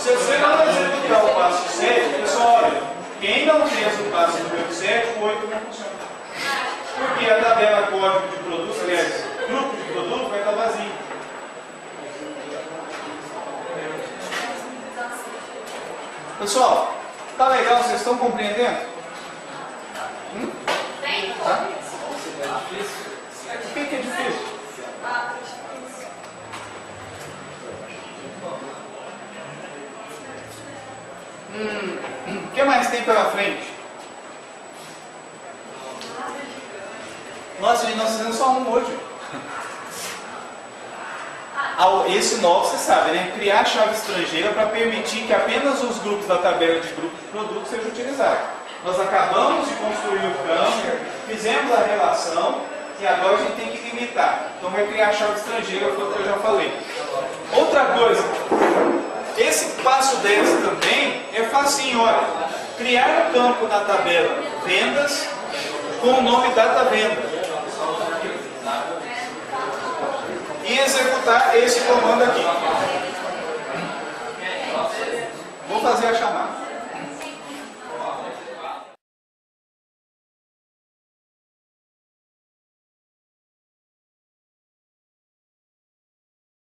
Speaker 1: Se você não executar o passo 7, pessoal, olha, quem não fez o passo número 7, o 8 não funciona. Porque a tabela código de produto, aliás, grupo de produto vai estar vazio. Pessoal, tá legal? Vocês estão compreendendo? Tá? O que é difícil? O que mais tem pela frente? Nossa, gente, nós fizemos só um hoje. Esse novo, você sabe, né? Criar chave estrangeira para permitir que apenas os grupos da tabela de grupo de produto sejam utilizados. Nós acabamos de construir o campo, fizemos a relação e agora a gente tem que limitar. Então vai criar a chave estrangeira, foi o que eu já falei. Outra coisa, esse passo 10 também é facinho, olha. Criar um campo na tabela vendas com o nome data venda. E executar esse comando aqui. Vou fazer a chamada.